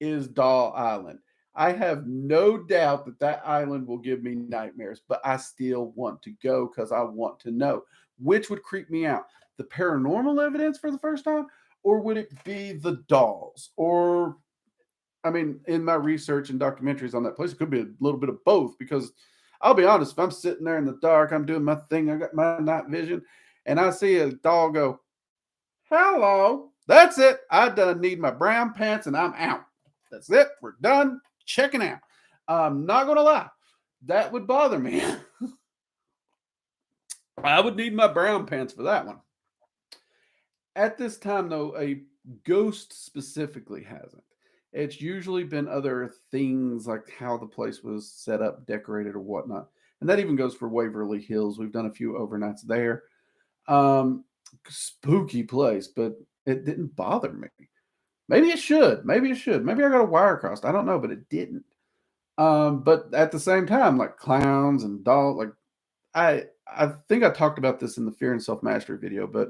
is Doll Island. I have no doubt that that island will give me nightmares, but I still want to go because I want to know which would creep me out. The paranormal evidence for the first time, or would it be the dolls? Or, I mean, in my research and documentaries on that place, it could be a little bit of both because I'll be honest, if I'm sitting there in the dark, I'm doing my thing, I got my night vision, and I see a doll go, hello, that's it. I done need my brown pants and I'm out. That's it. We're done checking out. I'm not going to lie. That would bother me. I would need my brown pants for that one. At this time, though, a ghost specifically hasn't. It's usually been other things like how the place was set up, decorated, or whatnot. And that even goes for Waverly Hills. We've done a few overnights there. Spooky place, but it didn't bother me. Maybe it should. Maybe it should. Maybe I got a wire crossed. I don't know, but it didn't. But at the same time, like clowns and dolls, like I think I talked about this in the Fear and Self Mastery video, but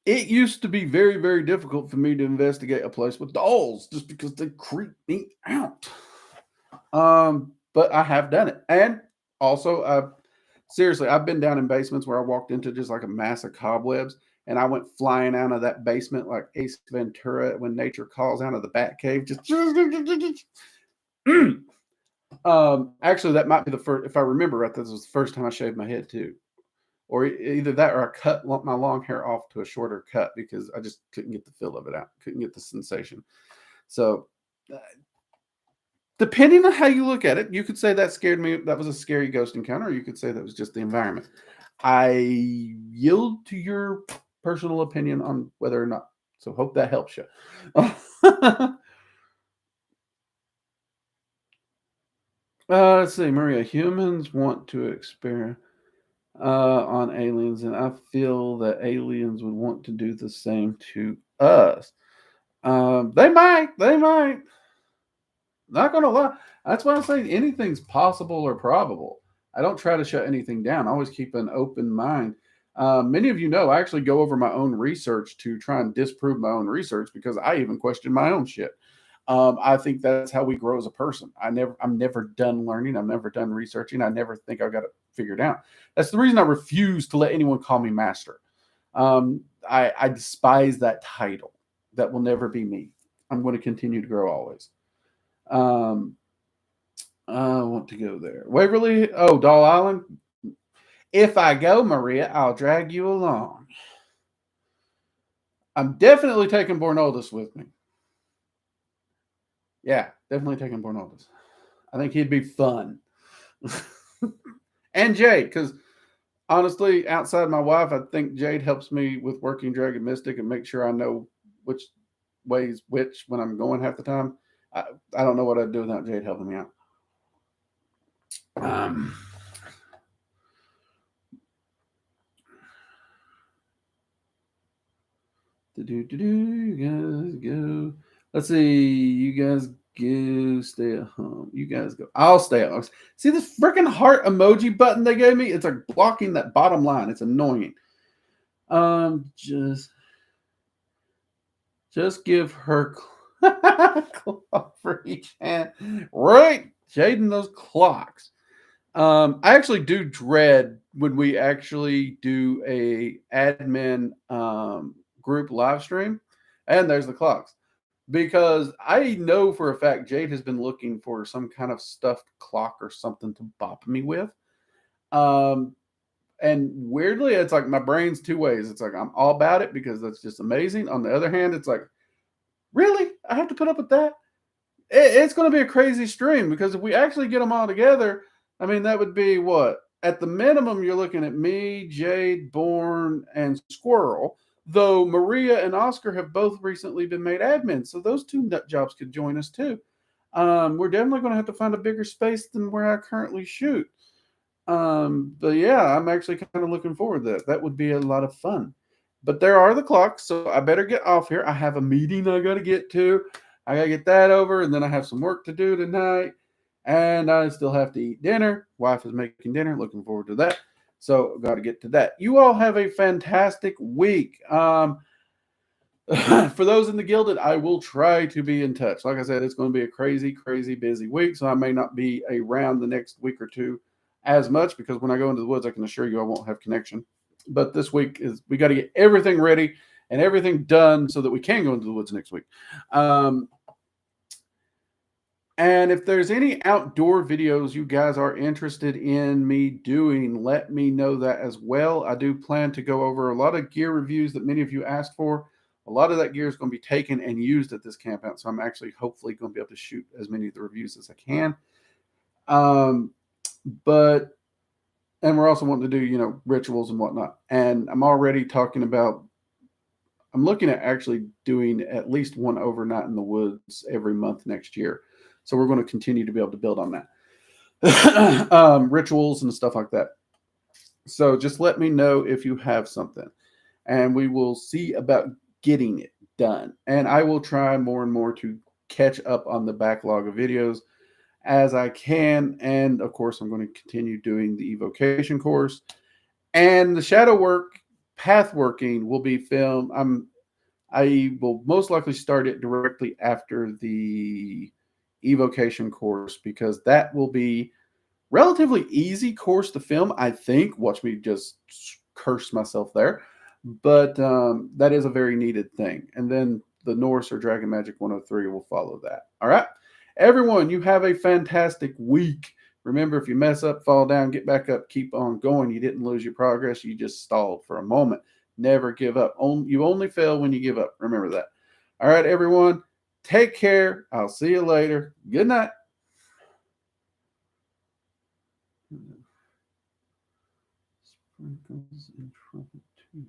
it used to be very, very difficult for me to investigate a place with dolls just because they creep me out. But I have done it. And also, seriously, I've been down in basements where I walked into just like a mass of cobwebs and I went flying out of that basement like Ace Ventura when nature calls out of the bat cave. Just actually, that might be the first, if I remember right, this was the first time I shaved my head too. Or either that or I cut my long hair off to a shorter cut because I just couldn't get the feel of it out. Couldn't get the sensation. So depending on how you look at it, you could say that scared me. That was a scary ghost encounter. Or you could say that was just the environment. I yield to your personal opinion on whether or not. So hope that helps you. Let's see, Maria. Humans want to experiment on aliens, and I feel that aliens would want to do the same to us. They might. Not gonna lie. That's why I say anything's possible or probable. I don't try to shut anything down. I always keep an open mind. Many of you know I actually go over my own research to try and disprove my own research because I even question my own shit. I think that's how we grow as a person. I'm never done learning. I'm never done researching. I never think I've got it figured out. That's the reason I refuse to let anyone call me master. I despise that title. That will never be me. I'm going to continue to grow always. I want to go there. Waverly, Doll Island. If I go, Maria, I'll drag you along. I'm definitely taking Bornoldus with me. Yeah, definitely taking Bornoldus. I think he'd be fun. And Jade, because honestly, outside my wife, I think Jade helps me with working Dragon Mystic and make sure I know which ways which when I'm going half the time. I don't know what I'd do without Jade helping me out. You guys go. Let's see. You guys go. Stay at home. You guys go. I'll stay at home. See this freaking heart emoji button they gave me? It's like blocking that bottom line. It's annoying. Just give her clock for each hand. Right, Jaden, those clocks. I actually do dread when we actually do a admin group live stream, and there's the clocks, because I know for a fact Jade has been looking for some kind of stuffed clock or something to bop me with. And weirdly, it's like my brain's two ways. It's like I'm all about it because that's just amazing. On the other hand, it's like, really? I have to put up with that? It's going to be a crazy stream because if we actually get them all together, I mean, that would be what? At the minimum, you're looking at me, Jade, Bourne, and Squirrel. Though Maria and Oscar have both recently been made admins, so those two nut jobs could join us too. We're definitely going to have to find a bigger space than where I currently shoot. But yeah, I'm actually kind of looking forward to that. That would be a lot of fun. But there are the clocks, so I better get off here. I have a meeting I got to get to. I got to get that over, and then I have some work to do tonight. And I still have to eat dinner. Wife is making dinner. Looking forward to that. So got to get to that. You all have a fantastic week. For those in the Gilded, I will try to be in touch. Like I said, it's going to be a crazy, crazy busy week, so I may not be around the next week or two as much because when I go into the woods, I can assure you I won't have connection. But this week is we got to get everything ready and everything done so that we can go into the woods next week. And if there's any outdoor videos you guys are interested in me doing, let me know that as well. I do plan to go over a lot of gear reviews that many of you asked for. A lot of that gear is going to be taken and used at this camp out. So I'm actually hopefully going to be able to shoot as many of the reviews as I can. And we're also wanting to do, rituals and whatnot. And I'm already talking about, I'm looking at actually doing at least one overnight in the woods every month next year. So we're going to continue to be able to build on that. Rituals and stuff like that. So just let me know if you have something. And we will see about getting it done. And I will try more and more to catch up on the backlog of videos as I can. And of course, I'm going to continue doing the evocation course. And the shadow work, path working will be filmed. I will most likely start it directly after the evocation course because that will be relatively easy course to film, I think. Watch me just curse myself there. But that is a very needed thing. And then the Norse or Dragon Magic 103 will follow that. All right. Everyone, you have a fantastic week. Remember, if you mess up, fall down, get back up, keep on going. You didn't lose your progress. You just stalled for a moment. Never give up. You only fail when you give up. Remember that. All right, everyone. Take care. I'll see you later. Good night. Sprinkles and trumpet too.